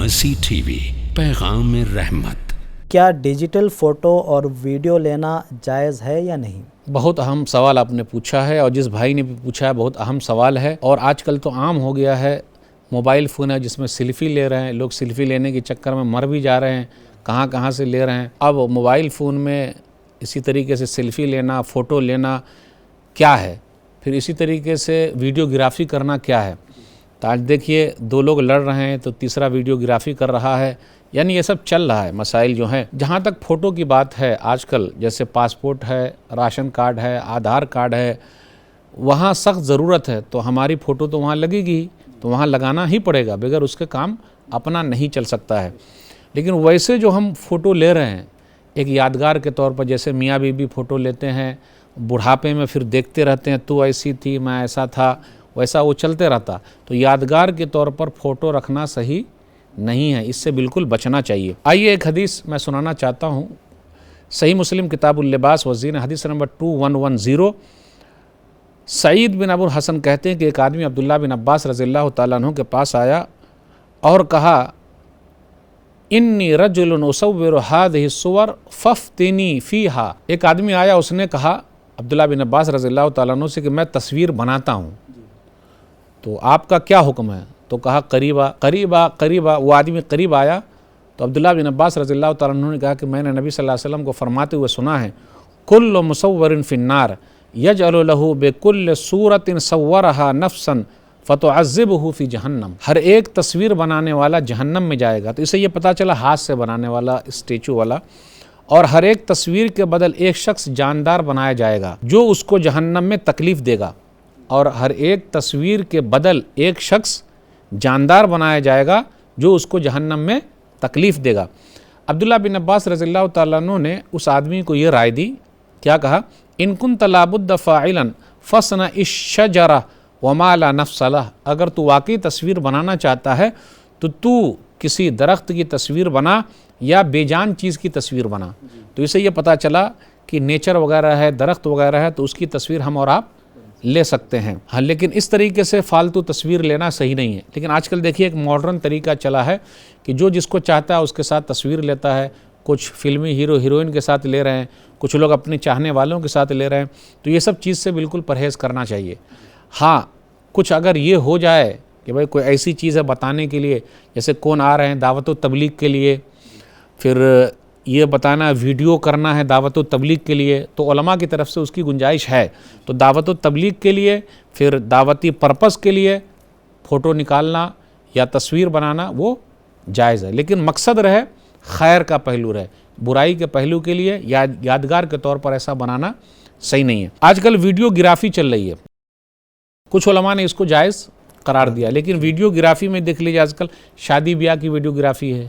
مرسی T V, پیغام رحمت۔ کیا ڈیجیٹل فوٹو اور ویڈیو لینا جائز ہے یا نہیں؟ بہت اہم سوال آپ نے پوچھا ہے، اور جس بھائی نے بھی پوچھا ہے بہت اہم سوال ہے، اور آج کل تو عام ہو گیا ہے۔ موبائل فون ہے جس میں سیلفی لے رہے ہیں لوگ، سیلفی لینے کے چکر میں مر بھی جا رہے ہیں، کہاں سے لے رہے ہیں۔ اب موبائل فون میں اسی طریقے سے سیلفی لینا، فوٹو لینا کیا ہے، پھر اسی طریقے سے ویڈیوگرافی کرنا کیا ہے۔ تو آج دیکھیے دو لوگ لڑ رہے ہیں تو تیسرا ویڈیوگرافی کر رہا ہے، یعنی یہ سب چل رہا ہے مسائل جو ہیں۔ جہاں تک فوٹو کی بات ہے، آج کل جیسے پاسپورٹ ہے، راشن کارڈ ہے، آدھار کارڈ ہے، وہاں سخت ضرورت ہے تو ہماری فوٹو تو وہاں لگے گی، تو وہاں لگانا ہی پڑے گا، بغیر اس کے کام اپنا نہیں چل سکتا ہے۔ لیکن ویسے جو ہم فوٹو لے رہے ہیں ایک یادگار کے طور پر، جیسے میاں بیوی فوٹو لیتے ہیں، بڑھاپے میں پھر دیکھتے رہتے ہیں تو ایسی تھی، میں ایسا تھا، ویسا وہ چلتے رہتا، تو یادگار کے طور پر فوٹو رکھنا صحیح نہیں ہے، اس سے بالکل بچنا چاہیے۔ آئیے ایک حدیث میں سنانا چاہتا ہوں، صحیح مسلم کتاب اللباس وزین، حدیث نمبر 2110۔ سعید بن ابو الحسن کہتے ہیں کہ ایک آدمی عبداللہ بن عباس رضی اللہ تعالیٰ عنہ کے پاس آیا اور کہا، انی رجل اصور هذه الصور فافتنی فیہا۔ ایک آدمی آیا، اس نے کہا عبداللہ بن عباس رضی اللہ تعالیٰ عنہ سے کہ میں تصویر بناتا ہوں، تو آپ کا کیا حکم ہے؟ تو کہا قریبا۔ وہ آدمی قریب آیا تو عبداللہ بن عباس رضی اللہ تعالیٰ عنہ نے کہا کہ میں نے نبی صلی اللہ علیہ وسلم کو فرماتے ہوئے سنا ہے، کل مصور فی النار یجعل له بکل صورت صورها نفسا فتعذبه فی جہنم۔ ہر ایک تصویر بنانے والا جہنم میں جائے گا۔ تو اسے یہ پتہ چلا ہاتھ سے بنانے والا، اسٹیچو والا، اور ہر ایک تصویر کے بدل ایک شخص جاندار بنایا جائے گا جو اس کو جہنم میں تکلیف دے گا، اور ہر ایک تصویر کے بدل ایک شخص جاندار بنایا جائے گا جو اس کو جہنم میں تکلیف دے گا۔ عبداللہ بن عباس رضی اللہ تعالیٰ عنہ نے اس آدمی کو یہ رائے دی، کیا کہا، ان کنت لابد فاعلا فصنع الشجرہ وما لا نفس لہ۔ اگر تو واقعی تصویر بنانا چاہتا ہے تو کسی درخت کی تصویر بنا یا بے جان چیز کی تصویر بنا۔ تو اسے یہ پتہ چلا کہ نیچر وغیرہ ہے، درخت وغیرہ ہے، تو اس کی تصویر ہم اور آپ لے سکتے ہیں، ہاں، لیکن اس طریقے سے فالتو تصویر لینا صحیح نہیں ہے۔ لیکن آج کل دیکھیے ایک ماڈرن طریقہ چلا ہے کہ جو جس کو چاہتا ہے اس کے ساتھ تصویر لیتا ہے، کچھ فلمی ہیرو ہیروئن کے ساتھ لے رہے ہیں، کچھ لوگ اپنے چاہنے والوں کے ساتھ لے رہے ہیں، تو یہ سب چیز سے بالکل پرہیز کرنا چاہیے۔ ہاں، کچھ اگر یہ ہو جائے کہ بھائی کوئی ایسی چیز ہے بتانے کے لیے، جیسے کون آ رہے ہیں دعوت و تبلیغ کے لیے، پھر یہ بتانا ویڈیو کرنا ہے دعوت و تبلیغ کے لیے، تو علماء کی طرف سے اس کی گنجائش ہے، تو دعوت و تبلیغ کے لیے، پھر دعوتی پرپس کے لیے فوٹو نکالنا یا تصویر بنانا وہ جائز ہے، لیکن مقصد رہے خیر کا پہلو رہے، برائی کے پہلو کے لیے یادگار کے طور پر ایسا بنانا صحیح نہیں ہے۔ آج کل ویڈیوگرافی چل رہی ہے، کچھ علماء نے اس کو جائز قرار دیا، لیکن ویڈیوگرافی میں دیکھ لیجیے آج کل شادی بیاہ کی ویڈیوگرافی ہے،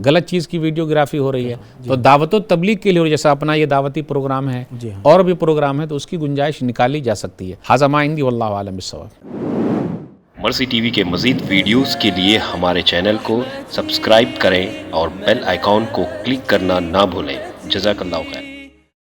غلط چیز کی ویڈیوگرافی ہو رہی ہے، تو دعوت و تبلیغ کے لیے جیسا اپنا یہ دعوتی پروگرام ہے اور بھی پروگرام ہے تو اس کی گنجائش نکالی جا سکتی ہے۔ ھذا ما عندی واللہ اعلم بالصواب۔ مرسی ٹی وی کے مزید ویڈیوز کے لیے ہمارے چینل کو سبسکرائب کریں اور بیل آئیکن کو کلک کرنا نہ بھولیں۔ جزاک اللہ خیر۔